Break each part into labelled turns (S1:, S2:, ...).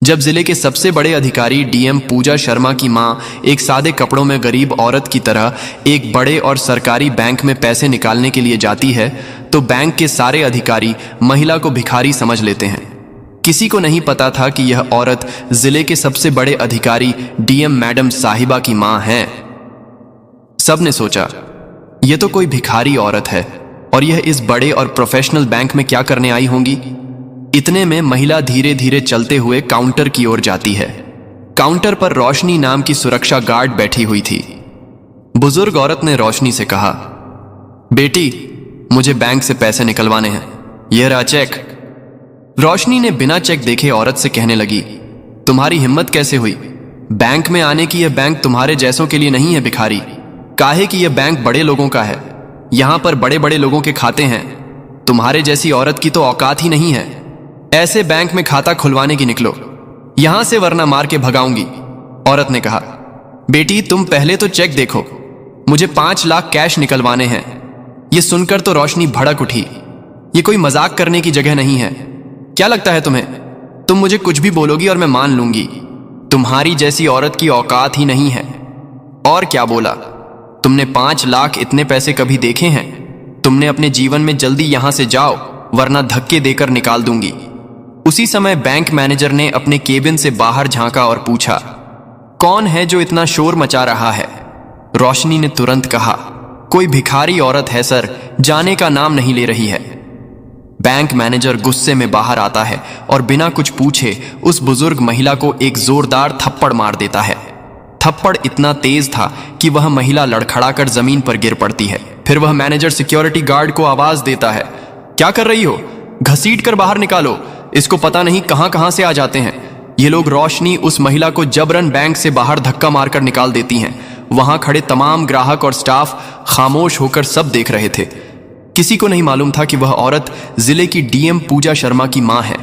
S1: जब जिले के सबसे बड़े अधिकारी डीएम पूजा शर्मा की मां एक सादे कपड़ों में गरीब औरत की तरह एक बड़े और सरकारी बैंक में पैसे निकालने के लिए जाती है तो बैंक के सारे अधिकारी महिला को भिखारी समझ लेते हैं। किसी को नहीं पता था कि यह औरत जिले के सबसे बड़े अधिकारी डीएम मैडम साहिबा की मां है। सबने सोचा यह तो कोई भिखारी औरत है और यह इस बड़े और प्रोफेशनल बैंक में क्या करने आई होंगी। इतने में महिला धीरे धीरे चलते हुए काउंटर की ओर जाती है। काउंटर पर रोशनी नाम की सुरक्षा गार्ड बैठी हुई थी। बुजुर्ग औरत ने रोशनी से कहा, बेटी मुझे बैंक से पैसे निकलवाने हैं, यह रहा चेक। रोशनी ने बिना चेक देखे औरत से कहने लगी, तुम्हारी हिम्मत कैसे हुई? बैंक में आने की यह बैंक तुम्हारे जैसों के लिए नहीं है भिखारी। काहे कि यह बैंक बड़े लोगों का है, यहां पर बड़े बड़े लोगों के खाते हैं। तुम्हारे जैसी औरत की तो औकात ही नहीं है। ऐसे बैंक में खाता खुलवाने की निकलो यहां से, वरना मार के भगाऊंगी। औरत ने कहा, बेटी तुम पहले तो चेक देखो, मुझे 5 लाख कैश निकलवाने हैं। यह सुनकर तो रोशनी भड़क उठी। यह कोई मजाक करने की जगह नहीं है। क्या लगता है तुम्हें? तुम मुझे कुछ भी बोलोगी और मैं मान लूंगी। तुम्हारी जैसी औरत की औकात ही नहीं है। और क्या बोला? तुमने 5 लाख इतने पैसे कभी देखे हैं? तुमने अपने जीवन में जल्दी यहां से जाओ, वरना धक्के देकर निकाल दूंगी। उसी समय बैंक मैनेजर ने अपने केबिन से बाहर झांका और पूछा, कौन है जो इतना शोर मचा रहा है? रोशनी ने तुरंत कहा, कोई भिखारी औरत है सर, जाने का नाम नहीं ले रही है। बैंक मैनेजर गुस्से में बाहर आता है और बिना कुछ पूछे उस बुजुर्ग महिला को एक जोरदार थप्पड़ मार देता है। थप्पड़ इतना तेज था कि वह महिला लड़खड़ाकर जमीन पर गिर पड़ती है। फिर वह मैनेजर सिक्योरिटी गार्ड को आवाज देता है, क्या कर रही हो? घसीट कर बाहर निकालो, इसको पता नहीं कहां कहां से आ जाते हैं ये लोग। रोशनी उस महिला को जबरन बैंक से बाहर धक्का मारकर निकाल देती हैं। वहां खड़े तमाम ग्राहक और स्टाफ खामोश होकर सब देख रहे थे। किसी को नहीं मालूम था कि वह औरत जिले की डीएम पूजा शर्मा की मां है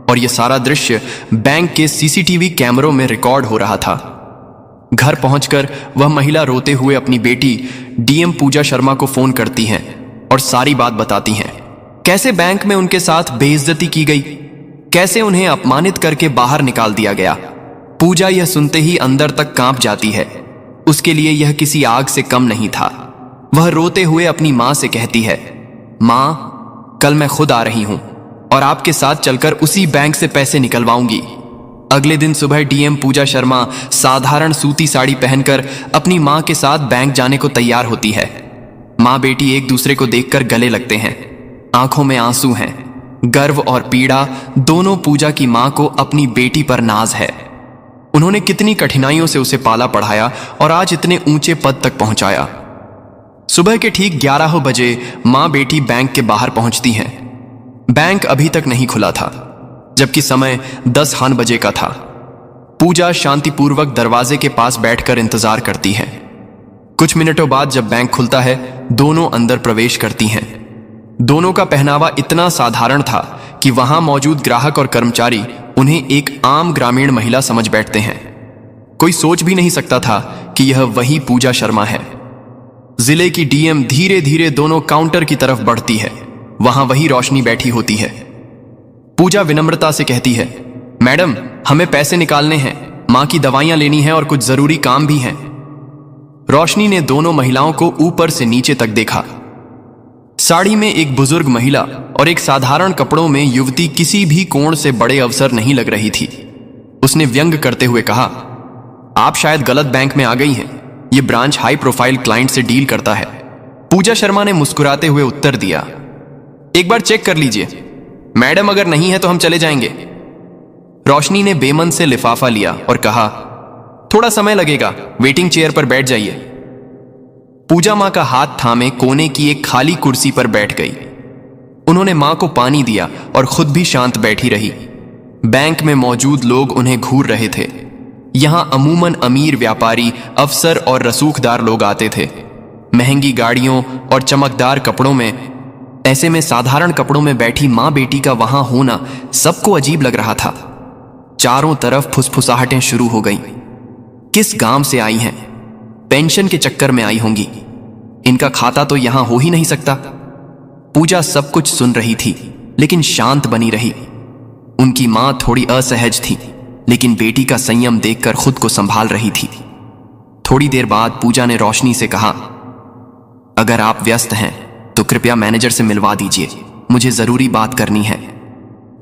S1: और यह सारा दृश्य बैंक के सीसीटीवी कैमरों में रिकॉर्ड हो रहा था। घर पहुंचकर वह महिला रोते हुए अपनी बेटी डीएम पूजा शर्मा को फोन करती हैं और सारी बात बताती हैं। कैसे बैंक में उनके साथ बेइज्जती की गई, कैसे उन्हें अपमानित करके बाहर निकाल दिया गया। पूजा यह सुनते ही अंदर तक कांप जाती है। उसके लिए यह किसी आग से कम नहीं था। वह रोते हुए अपनी मां से कहती है, मां कल मैं खुद आ रही हूं और आपके साथ चलकर उसी बैंक से पैसे निकलवाऊंगी। अगले दिन सुबह डीएम पूजा शर्मा साधारण सूती साड़ी पहनकर अपनी मां के साथ बैंक जाने को तैयार होती है। मां बेटी एक दूसरे को देखकर गले लगते हैं। आंखों में आंसू हैं। गर्व और पीड़ा दोनों पूजा की मां को अपनी बेटी पर नाज है। उन्होंने कितनी कठिनाइयों से उसे पाला पढ़ाया और आज इतने ऊंचे पद तक पहुंचाया। सुबह के ठीक 11 बजे मां बेटी बैंक के बाहर पहुंचती हैं। बैंक अभी तक नहीं खुला था, जबकि समय 10 बजे का था। पूजा शांतिपूर्वक दरवाजे के पास बैठकर इंतजार करती है। कुछ मिनटों बाद जब बैंक खुलता है, दोनों अंदर प्रवेश करती हैं। दोनों का पहनावा इतना साधारण था कि वहां मौजूद ग्राहक और कर्मचारी उन्हें एक आम ग्रामीण महिला समझ बैठते हैं। कोई सोच भी नहीं सकता था कि यह वही पूजा शर्मा है। जिले की डीएम धीरे धीरे दोनों काउंटर की तरफ बढ़ती है। वहां वही रोशनी बैठी होती है। पूजा विनम्रता से कहती है, मैडम हमें पैसे निकालने हैं, मां की दवाइयां लेनी है और कुछ जरूरी काम भी हैं। रोशनी ने दोनों महिलाओं को ऊपर से नीचे तक देखा। साड़ी में एक बुजुर्ग महिला और एक साधारण कपड़ों में युवती किसी भी कोण से बड़े अवसर नहीं लग रही थी। उसने व्यंग करते हुए कहा, आप शायद गलत बैंक में आ गई हैं। यह ब्रांच हाई प्रोफाइल क्लाइंट से डील करता है। पूजा शर्मा ने मुस्कुराते हुए उत्तर दिया, एक बार चेक कर लीजिए मैडम, अगर नहीं है तो हम चले जाएंगे। रोशनी ने बेमन से लिफाफा लिया और कहा, थोड़ा समय लगेगा, वेटिंग चेयर पर बैठ जाइए। पूजा मां का हाथ थामे कोने की एक खाली कुर्सी पर बैठ गई। उन्होंने मां को पानी दिया और खुद भी शांत बैठी रही। बैंक में मौजूद लोग उन्हें घूर रहे थे। यहां अमूमन अमीर व्यापारी, अफसर और रसूखदार लोग आते थे, महंगी गाड़ियों और चमकदार कपड़ों में। ऐसे में साधारण कपड़ों में बैठी मां बेटी का वहां होना सबको अजीब लग रहा था। चारों तरफ फुसफुसाहटें शुरू हो गईं। किस गांव से आई हैं? पेंशन के चक्कर में आई होंगी। इनका खाता तो यहां हो ही नहीं सकता। पूजा सब कुछ सुन रही थी, लेकिन शांत बनी रही। उनकी मां थोड़ी असहज थी। लेकिन बेटी का संयम देखकर खुद को संभाल रही थी। थोड़ी देर बाद पूजा ने रोशनी से कहा, अगर आप व्यस्त हैं तो कृपया मैनेजर से मिलवा दीजिए, मुझे जरूरी बात करनी है।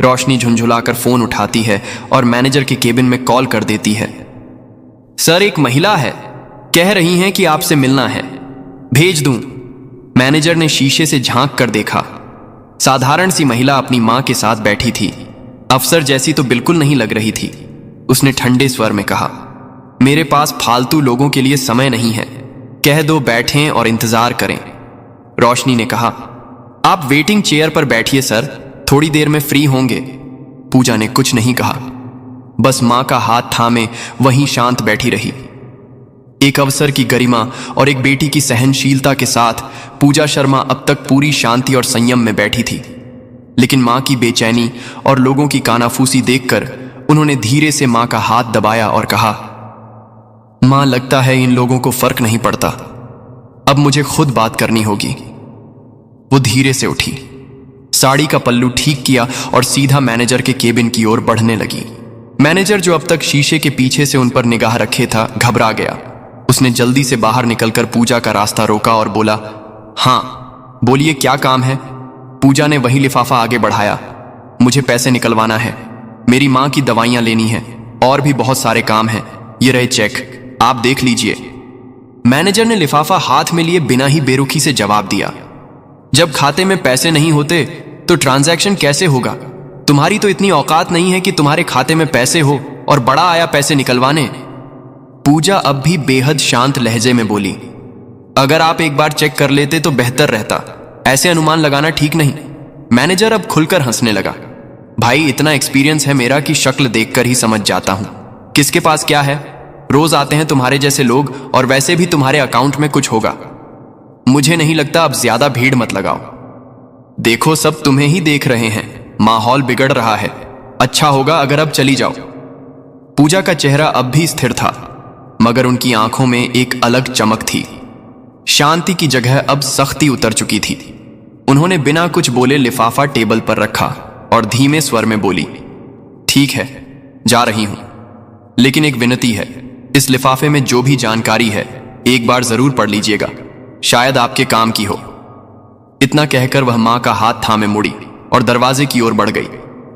S1: रोशनी झुंझुलाकर फोन उठाती है और मैनेजर के केबिन में कॉल कर देती है। सर, एक महिला है, कह रही हैं कि आपसे मिलना है, भेज दूं? मैनेजर ने शीशे से झांक कर देखा। साधारण सी महिला अपनी मां के साथ बैठी थी। अफसर जैसी तो बिल्कुल नहीं लग रही थी। उसने ठंडे स्वर में कहा, मेरे पास फालतू लोगों के लिए समय नहीं है, कह दो बैठें और इंतजार करें। रोशनी ने कहा, आप वेटिंग चेयर पर बैठिए सर, थोड़ी देर में फ्री होंगे। पूजा ने कुछ नहीं कहा, बस मां का हाथ थामे वहीं शांत बैठी रही। एक अवसर की गरिमा और एक बेटी की सहनशीलता के साथ पूजा शर्मा अब तक पूरी शांति और संयम में बैठी थी। लेकिन मां की बेचैनी और लोगों की कानाफूसी देखकर उन्होंने धीरे से मां का हाथ दबाया और कहा, मां, लगता है इन लोगों को फर्क नहीं पड़ता, अब मुझे खुद बात करनी होगी। वो धीरे से उठी, साड़ी का पल्लू ठीक किया और सीधा मैनेजर के केबिन की ओर बढ़ने लगी। मैनेजर, जो अब तक शीशे के पीछे से उन पर निगाह रखे था, घबरा गया। उसने जल्दी से बाहर निकलकर पूजा का रास्ता रोका और बोला, हाँ बोलिए, क्या काम है? पूजा ने वही लिफाफा आगे बढ़ाया। मुझे पैसे निकलवाना है, मेरी मां की दवाइयां लेनी है, और भी बहुत सारे काम हैं। ये रहे चेक, आप देख लीजिए। मैनेजर ने लिफाफा हाथ में लिए बिना ही बेरुखी से जवाब दिया, जब खाते में पैसे नहीं होते तो ट्रांजैक्शन कैसे होगा? तुम्हारी तो इतनी औकात नहीं है कि तुम्हारे खाते में पैसे हो और बड़ा आया पैसे निकलवाने। पूजा अब भी बेहद शांत लहजे में बोली, अगर आप एक बार चेक कर लेते तो बेहतर रहता, ऐसे अनुमान लगाना ठीक नहीं। मैनेजर अब खुलकर हंसने लगा, भाई इतना एक्सपीरियंस है मेरा कि शक्ल देखकर ही समझ जाता हूं किसके पास क्या है। रोज आते हैं तुम्हारे जैसे लोग, और वैसे भी तुम्हारे अकाउंट में कुछ होगा। मुझे नहीं लगता अब ज्यादा भीड़ मत लगाओ। देखो, सब तुम्हें ही देख रहे हैं, माहौल बिगड़ रहा है, अच्छा होगा अगर अब चली जाओ। पूजा का चेहरा अब भी स्थिर था, मगर उनकी आंखों में एक अलग चमक थी। शांति की जगह अब सख्ती उतर चुकी थी। उन्होंने बिना कुछ बोले लिफाफा टेबल पर रखा और धीमे स्वर में बोली, ठीक है, जा रही हूं, लेकिन एक विनती है, इस लिफाफे में जो भी जानकारी है एक बार जरूर पढ़ लीजिएगा, शायद आपके काम की हो। इतना कहकर वह मां का हाथ थामे मुड़ी और दरवाजे की ओर बढ़ गई।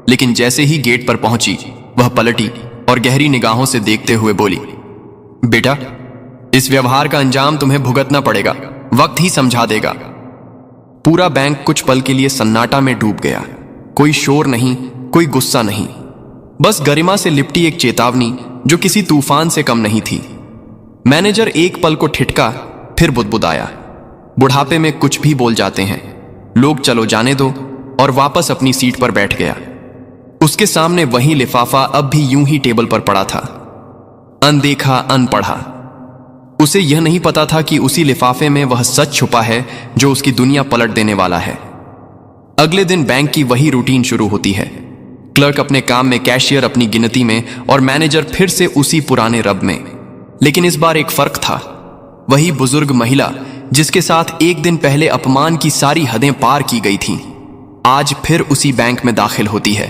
S1: लेकिन जैसे ही गेट पर पहुंची, वह पलटी और गहरी निगाहों से देखते हुए बोली, बेटा, इस व्यवहार का अंजाम तुम्हें भुगतना पड़ेगा, वक्त ही समझा देगा। पूरा बैंक कुछ पल के लिए सन्नाटा में डूब गया। कोई शोर नहीं, कोई गुस्सा नहीं, बस गरिमा से लिपटी एक चेतावनी जो किसी तूफान से कम नहीं थी। मैनेजर एक पल को ठिठका, फिर बुदबुदाया, बुढ़ापे में कुछ भी बोल जाते हैं, लोग चलो जाने दो, और वापस अपनी सीट पर बैठ गया। उसके सामने वही लिफाफा अब भी यूं ही टेबल पर पड़ा था, अनदेखा, अनपढ़ा। उसे यह नहीं पता था कि उसी लिफाफे में वह सच छुपा है जो उसकी दुनिया पलट देने वाला है। अगले दिन बैंक की वही रूटीन शुरू होती है। क्लर्क अपने काम में, कैशियर अपनी गिनती में, और मैनेजर फिर से उसी पुराने रब में। लेकिन इस बार एक फर्क था। वही बुजुर्ग महिला जिसके साथ एक दिन पहले अपमान की सारी हदें पार की गई थीं, आज फिर उसी बैंक में दाखिल होती है।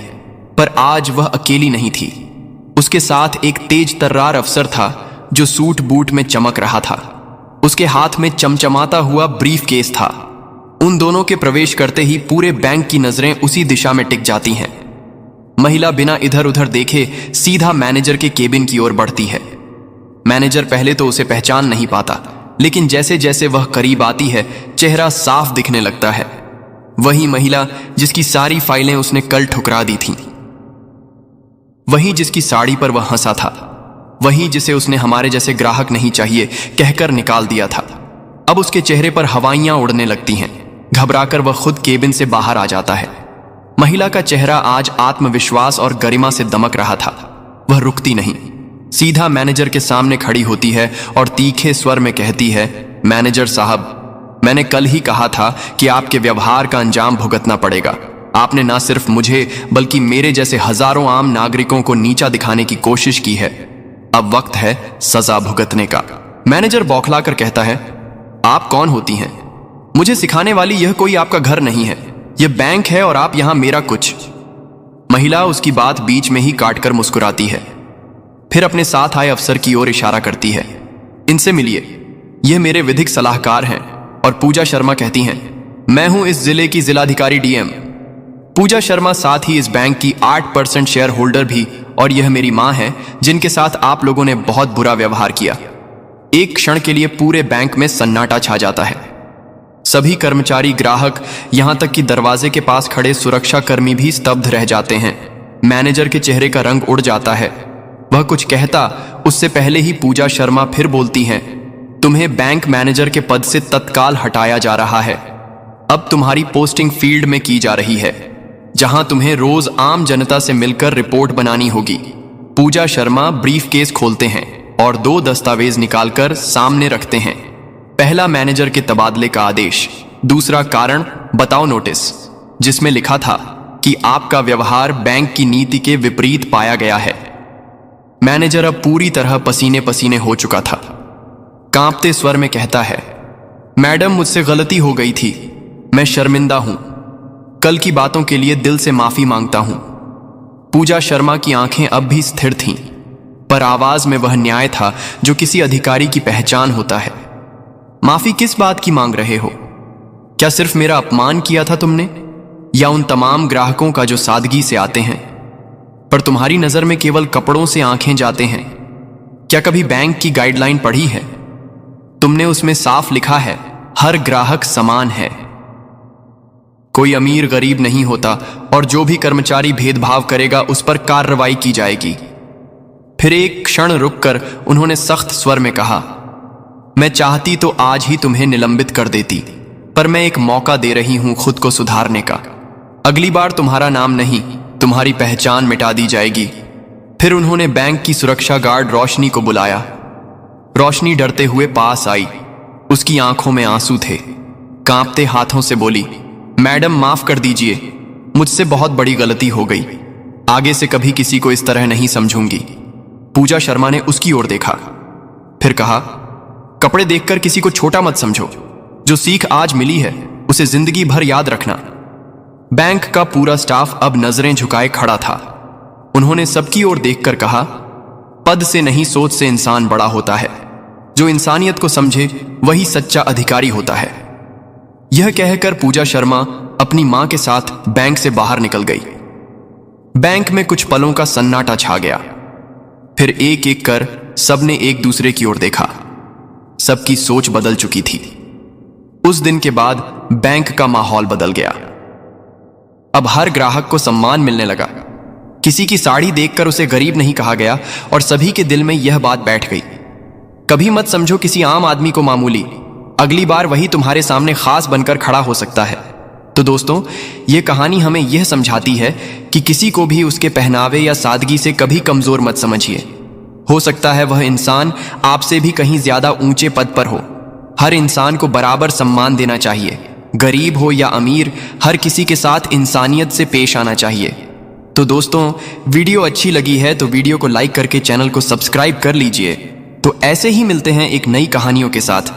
S1: पर आज वह अकेली नहीं थी। उसके साथ एक तेज तर्रार अफसर था जो सूट बूट में चमक रहा था। उसके हाथ में चमचमाता हुआ ब्रीफ केस था। उन दोनों के प्रवेश करते ही पूरे बैंक की नजरें उसी दिशा में टिक जाती हैं। महिला बिना इधर उधर देखे सीधा मैनेजर के केबिन की ओर बढ़ती है। मैनेजर पहले तो उसे पहचान नहीं पाता, लेकिन जैसे जैसे वह करीब आती है, चेहरा साफ दिखने लगता है। वही महिला जिसकी सारी फाइलें उसने कल ठुकरा दी थीं, वही जिसकी साड़ी पर वह हंसा था, वही जिसे उसने हमारे जैसे ग्राहक नहीं चाहिए कहकर निकाल दिया था। अब उसके चेहरे पर हवाइयां उड़ने लगती हैं। घबराकर वह खुद केबिन से बाहर आ जाता है। महिला का चेहरा आज आत्मविश्वास और गरिमा से दमक रहा था। वह रुकती नहीं, सीधा मैनेजर के सामने खड़ी होती है और तीखे स्वर में कहती है, मैनेजर साहब, मैंने कल ही कहा था कि आपके व्यवहार का अंजाम भुगतना पड़ेगा। आपने ना सिर्फ मुझे बल्कि मेरे जैसे हजारों आम नागरिकों को नीचा दिखाने की कोशिश की है। अब वक्त है सजा भुगतने का। मैनेजर बौखलाकर कहता है, आप कौन होती हैं? मुझे सिखाने वाली, यह कोई आपका घर नहीं है, यह बैंक है और आप यहां मेरा कुछ। महिला उसकी बात बीच में ही काटकर मुस्कुराती है। फिर अपने साथ आए अफसर की ओर इशारा करती है। इनसे मिलिए, यह मेरे विधिक सलाहकार हैं। और पूजा शर्मा कहती हैं, मैं हूं इस जिले की जिलाधिकारी डीएम। पूजा शर्मा साथ ही इस बैंक की 8% शेयर होल्डर भी, और यह मेरी मां है जिनके साथ आप लोगों ने बहुत बुरा व्यवहार किया। एक क्षण के लिए पूरे बैंक में सन्नाटा छा जाता है। सभी कर्मचारी, ग्राहक, यहां तक कि दरवाजे के पास खड़े सुरक्षा कर्मी भी स्तब्ध रह जाते हैं। मैनेजर के चेहरे का रंग उड़ जाता है। वह कुछ कहता उससे पहले ही पूजा शर्मा फिर बोलती हैं, तुम्हें बैंक मैनेजर के पद से तत्काल हटाया जा रहा है। अब तुम्हारी पोस्टिंग फील्ड में की जा रही है, जहां तुम्हें रोज आम जनता से मिलकर रिपोर्ट बनानी होगी। पूजा शर्मा ब्रीफ केस खोलते हैं और 2 दस्तावेज निकालकर सामने रखते हैं। पहला मैनेजर के तबादले का आदेश, दूसरा कारण बताओ नोटिस, जिसमें लिखा था कि आपका व्यवहार बैंक की नीति के विपरीत पाया गया है। मैनेजर अब पूरी तरह पसीने पसीने हो चुका था। कांपते स्वर में कहता है, मैडम मुझसे गलती हो गई थी, मैं शर्मिंदा हूं। कल की बातों के लिए दिल से माफी मांगता हूं। पूजा शर्मा की आंखें अब भी स्थिर थीं, पर आवाज में वह न्याय था जो किसी अधिकारी की पहचान होता है। माफी किस बात की मांग रहे हो? क्या सिर्फ मेरा अपमान किया था तुमने, या उन तमाम ग्राहकों का जो सादगी से आते हैं, पर तुम्हारी नजर में केवल कपड़ों से आंखें जाते हैं? क्या कभी बैंक की गाइडलाइन पढ़ी है? तुमने उसमें साफ लिखा है, हर ग्राहक समान है। कोई अमीर गरीब नहीं होता, और जो भी कर्मचारी भेदभाव करेगा उस पर कार्रवाई की जाएगी। फिर एक क्षण रुककर उन्होंने सख्त स्वर में कहा, मैं चाहती तो आज ही तुम्हें निलंबित कर देती, पर मैं एक मौका दे रही हूं खुद को सुधारने का। अगली बार तुम्हारा नाम नहीं, तुम्हारी पहचान मिटा दी जाएगी। फिर उन्होंने बैंक की सुरक्षा गार्ड रोशनी को बुलाया। रोशनी डरते हुए पास आई। उसकी आंखों में आंसू थे। कांपते हाथों से बोली, मैडम माफ कर दीजिए, मुझसे बहुत बड़ी गलती हो गई। आगे से कभी किसी को इस तरह नहीं समझूंगी। पूजा शर्मा ने उसकी ओर देखा, फिर कहा, कपड़े देखकर किसी को छोटा मत समझो। जो सीख आज मिली है उसे जिंदगी भर याद रखना। बैंक का पूरा स्टाफ अब नजरें झुकाए खड़ा था। उन्होंने सबकी ओर देखकर कहा, पद से नहीं सोच से इंसान बड़ा होता है। जो इंसानियत को समझे वही सच्चा अधिकारी होता है। यह कहकर पूजा शर्मा अपनी मां के साथ बैंक से बाहर निकल गई। बैंक में कुछ पलों का सन्नाटा छा गया। फिर एक एक कर सबने एक दूसरे की ओर देखा। सबकी सोच बदल चुकी थी। उस दिन के बाद बैंक का माहौल बदल गया। अब हर ग्राहक को सम्मान मिलने लगा। किसी की साड़ी देखकर उसे गरीब नहीं कहा गया, और सभी के दिल में यह बात बैठ गई, कभी मत समझो किसी आम आदमी को मामूली, अगली बार वही तुम्हारे सामने खास बनकर खड़ा हो सकता है। तो दोस्तों, यह कहानी हमें यह समझाती है कि किसी को भी उसके पहनावे या सादगी से कभी कमजोर मत समझिए। हो सकता है वह इंसान आपसे भी कहीं ज्यादा ऊंचे पद पर हो। हर इंसान को बराबर सम्मान देना चाहिए। गरीब हो या अमीर, हर किसी के साथ इंसानियत से पेश आना चाहिए। तो दोस्तों, वीडियो अच्छी लगी है तो वीडियो को लाइक करके चैनल को सब्सक्राइब कर लीजिए। तो ऐसे ही मिलते हैं एक नई कहानियों के साथ।